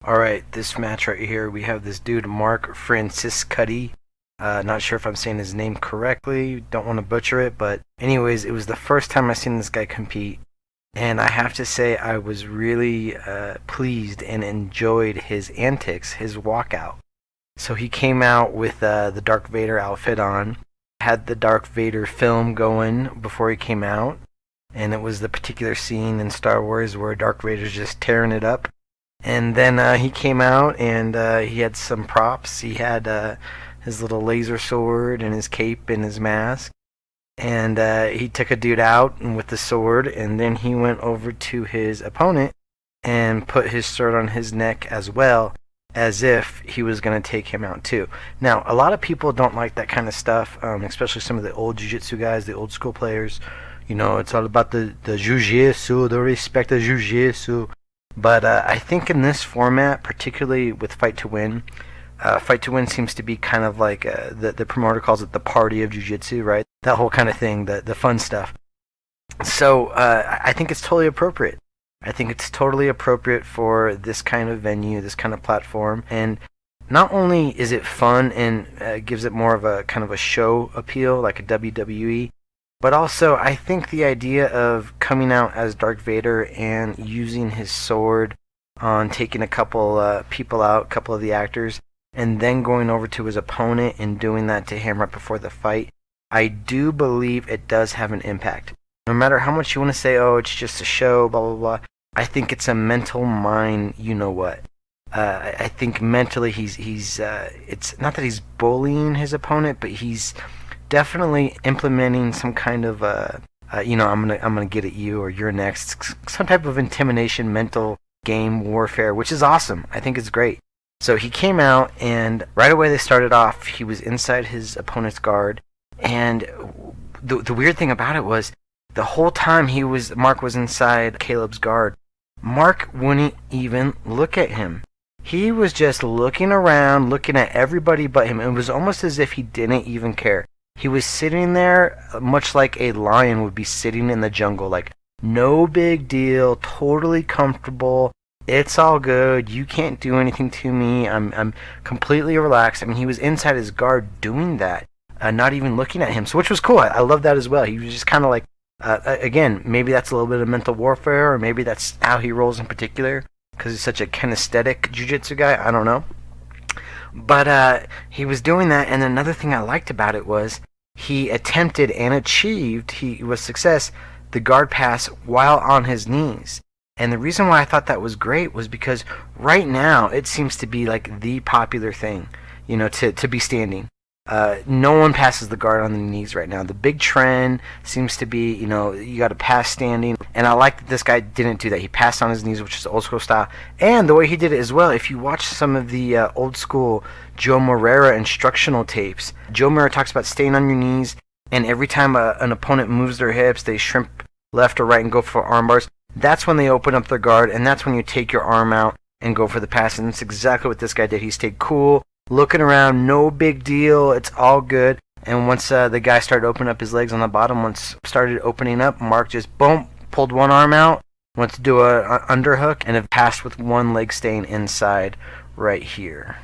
Alright, this match right here, we have this dude, Mark Franciscuti. Not sure if I'm saying his name correctly, don't want to butcher it, but anyways, it was the first time I seen this guy compete, and I have to say I was really pleased and enjoyed his antics, his walkout. So he came out with the Darth Vader outfit on, had the Darth Vader film going before he came out, and it was the particular scene in Star Wars where Darth Vader's just tearing it up. And then he came out and he had some props. He had his little laser sword and his cape and his mask. And he took a dude out with the sword, and then he went over to his opponent and put his sword on his neck as well, as if he was going to take him out too. Now, a lot of people don't like that kind of stuff, especially some of the old jiu-jitsu guys, the old school players. You know, it's all about the jiu-jitsu, the respect of jiu-jitsu. But I think in this format, particularly with Fight to Win seems to be kind of like the promoter calls it the party of jiu-jitsu, right? That whole kind of thing, the fun stuff. So I think it's totally appropriate. I think it's totally appropriate for this kind of venue, this kind of platform. And not only is it fun and gives it more of a kind of a show appeal, like a WWE, but also, I think the idea of coming out as Darth Vader and using his sword on taking a couple people out, a couple of the actors, and then going over to his opponent and doing that to him right before the fight, I do believe it does have an impact. No matter how much you want to say, oh, it's just a show, blah, blah, blah, I think it's a mental mind, you know what. I think mentally it's not that he's bullying his opponent, but he's definitely implementing some kind of I'm gonna get at you or you're next, some type of intimidation, mental game warfare, which is awesome. I think it's great. So he came out, and right away they started off. He was inside his opponent's guard, and the weird thing about it was the whole time Mark was inside Caleb's guard, Mark wouldn't even look at him. He was just looking around, looking at everybody but him. It was almost as if he didn't even care. He was sitting there much like a lion would be sitting in the jungle, like, no big deal, totally comfortable, it's all good, you can't do anything to me, I'm completely relaxed. I mean, he was inside his guard doing that, not even looking at him, so which was cool. I love that as well. He was just kind of like, again, maybe that's a little bit of mental warfare, or maybe that's how he rolls in particular, because he's such a kinesthetic jiu-jitsu guy, I don't know. But he was doing that, and another thing I liked about it was he attempted and achieved, he was success, the guard pass while on his knees. And the reason why I thought that was great was because right now it seems to be like the popular thing, you know, to be standing. No one passes the guard on the knees right now. The big trend seems to be, you know, you got to pass standing. And I like that this guy didn't do that. He passed on his knees, which is old school style. And the way he did it as well, if you watch some of the old school Joe Moreira instructional tapes, Joe Moreira talks about staying on your knees, and every time an opponent moves their hips, they shrimp left or right and go for arm bars. That's when they open up their guard, and that's when you take your arm out and go for the pass. And that's exactly what this guy did. He stayed cool, looking around, no big deal, it's all good. And once the guy started opening up his legs on the bottom, once started opening up, Mark just, boom, pulled one arm out, went to do a underhook, and it passed with one leg staying inside right here.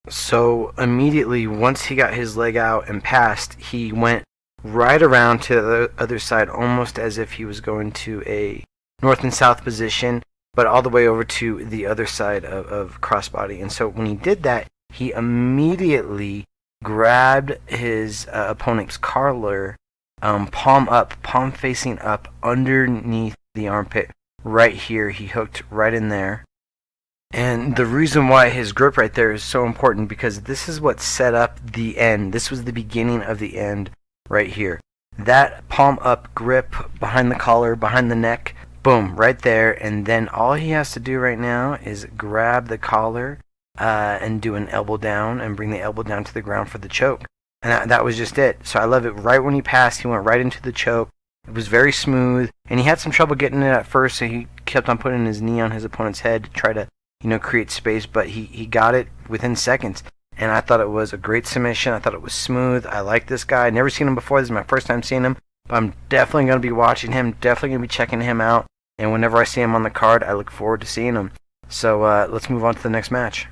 So immediately, once he got his leg out and passed, he went right around to the other side, almost as if he was going to a north and south position, but all the way over to the other side of crossbody. And so when he did that, he immediately grabbed his opponent's collar, palm up, palm facing up, underneath the armpit, right here. He hooked right in there. And the reason why his grip right there is so important, because this is what set up the end. This was the beginning of the end right here. That palm up grip behind the collar, behind the neck, boom, right there. And then all he has to do right now is grab the collar and do an elbow down and bring the elbow down to the ground for the choke. And that was just it. So I love it. Right when he passed, he went right into the choke. It was very smooth, and he had some trouble getting it at first, so he kept on putting his knee on his opponent's head to try to, you know, create space, but he got it within seconds. And I thought it was a great submission. I thought it was smooth. I like this guy. I'd never seen him before. This is my first time seeing him, but I'm definitely going to be watching him, definitely going to be checking him out. And whenever I see him on the card, I look forward to seeing him. So let's move on to the next match.